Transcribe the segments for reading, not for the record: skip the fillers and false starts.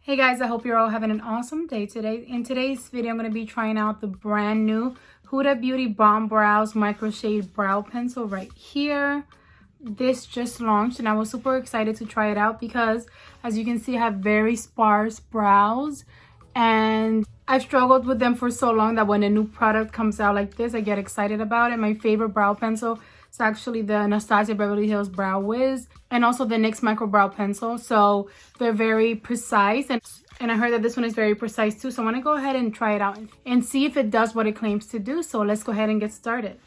Hey guys, I hope you're all having an awesome day today. In today's video, I'm going to be trying out the brand new Huda Beauty Bombbrows Microshade Brow Pencil right here. This just launched and I was super excited to try it out because, as you can see, I have very sparse brows and I've struggled with them for so long that when a new product comes out like this, I get excited about it. My favorite brow pencil is actually the Anastasia Beverly Hills Brow Wiz and also the NYX Micro Brow Pencil. So they're very precise and I heard that this one is very precise too. So I want to go ahead and try it out and see if it does what it claims to do. So let's go ahead and get started.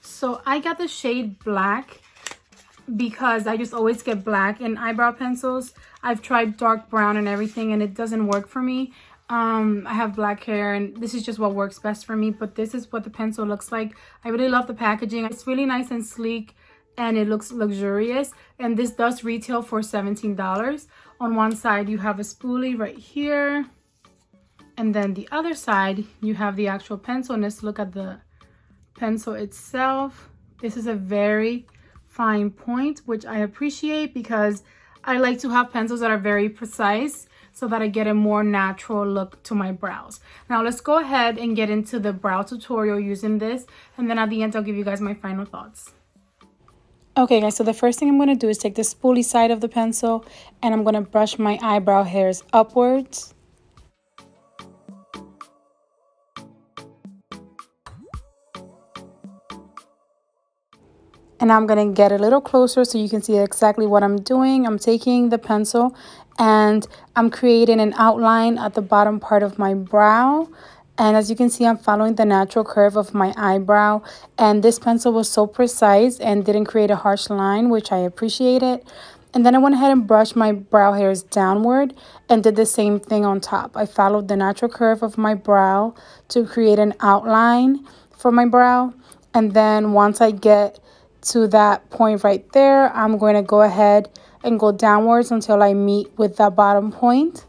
So I got the shade black because I just always get black in eyebrow pencils. I've tried dark brown and everything and it doesn't work for me. I have black hair and this is just what works best for me, but this is what the pencil looks like. I really love the packaging. It's really nice and sleek and it looks luxurious, and this does retail for $17. On one side you have a spoolie right here, and then the other side you have the actual pencil. And let's look at the pencil itself. This is a very fine point, which I appreciate because I like to have pencils that are very precise so that I get a more natural look to my brows. Now let's go ahead and get into the brow tutorial using this, and then at the end I'll give you guys my final thoughts. Okay guys, so the first thing I'm going to do is take the spoolie side of the pencil and I'm going to brush my eyebrow hairs upwards. And I'm going to get a little closer so you can see exactly what I'm doing. I'm taking the pencil and I'm creating an outline at the bottom part of my brow. And as you can see, I'm following the natural curve of my eyebrow. And this pencil was so precise and didn't create a harsh line, which I appreciated. And then I went ahead and brushed my brow hairs downward and did the same thing on top. I followed the natural curve of my brow to create an outline for my brow. And then once I get to that point right there, I'm going to go ahead and go downwards until I meet with that bottom point.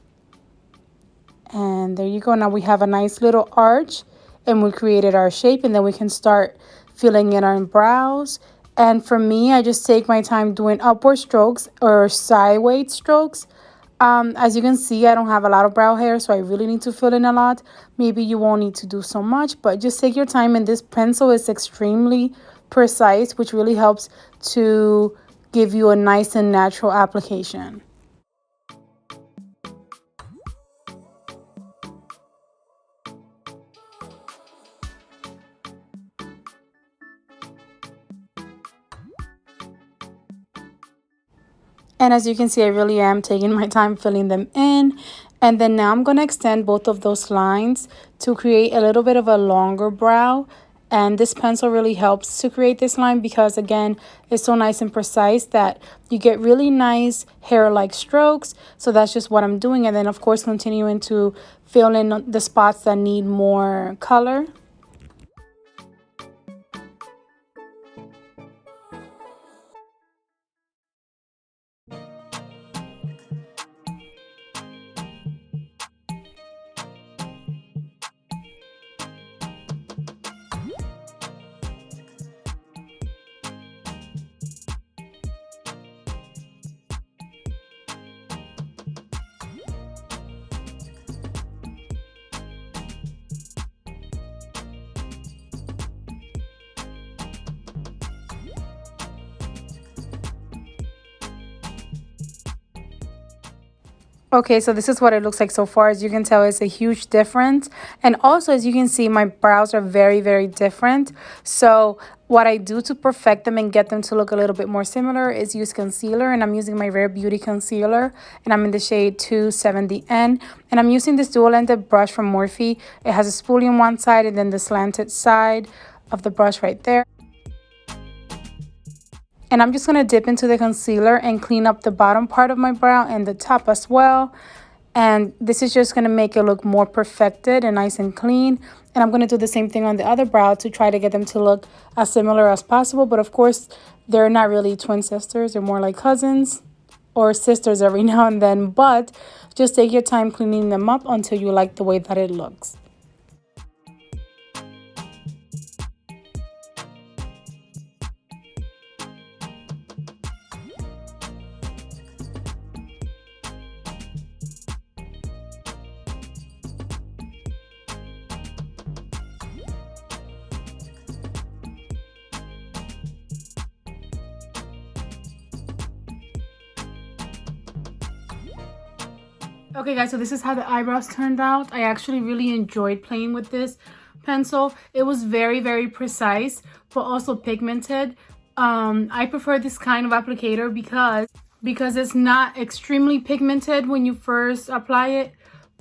And there you go. Now we have a nice little arch and we created our shape, and then we can start filling in our brows. And for me, I just take my time doing upward strokes or sideways strokes. As you can see, I don't have a lot of brow hair, so I really need to fill in a lot. Maybe you won't need to do so much, but just take your time. And this pencil is extremely precise, which really helps to give you a nice and natural application. And as you can see, I really am taking my time filling them in. And then now I'm going to extend both of those lines to create a little bit of a longer brow. And this pencil really helps to create this line because, again, it's so nice and precise that you get really nice hair-like strokes. So that's just what I'm doing. And then, of course, continuing to fill in the spots that need more color. Okay, so this is what it looks like so far. As you can tell, it's a huge difference. And also, as you can see, my brows are very, very different. So what I do to perfect them and get them to look a little bit more similar is use concealer. And I'm using my Rare Beauty concealer. And I'm in the shade 270N. And I'm using this dual-ended brush from Morphe. It has a spoolie on one side and then the slanted side of the brush right there. And I'm just going to dip into the concealer and clean up the bottom part of my brow and the top as well. And this is just going to make it look more perfected and nice and clean. And I'm going to do the same thing on the other brow to try to get them to look as similar as possible. But of course, they're not really twin sisters. They're more like cousins or sisters every now and then. But just take your time cleaning them up until you like the way that it looks. Okay guys, so this is how the eyebrows turned out. I actually really enjoyed playing with this pencil. It was very, very precise, but also pigmented. I prefer this kind of applicator because it's not extremely pigmented when you first apply it,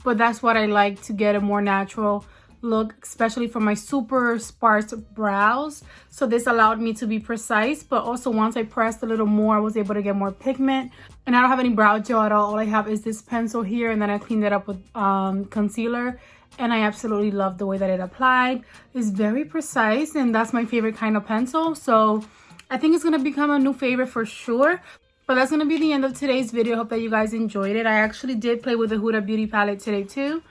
but that's what I like to get a more natural look, especially for my super sparse brows. So this allowed me to be precise, but also once I pressed a little more, I was able to get more pigment. And I don't have any brow gel at all. All I have is this pencil here, and then I cleaned it up with concealer, and I absolutely love the way that it applied. It's very precise, and that's my favorite kind of pencil. So I think it's gonna become a new favorite for sure. But that's gonna be the end of today's video. Hope that you guys enjoyed it. I actually did play with the Huda Beauty palette today too.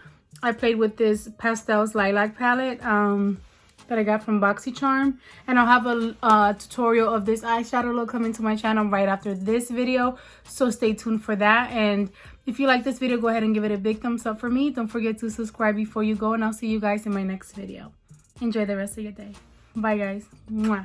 I played with this Pastels Lilac palette that I got from BoxyCharm. And I'll have a tutorial of this eyeshadow look coming to my channel right after this video. So stay tuned for that. And if you like this video, go ahead and give it a big thumbs up for me. Don't forget to subscribe before you go. And I'll see you guys in my next video. Enjoy the rest of your day. Bye guys. Mwah.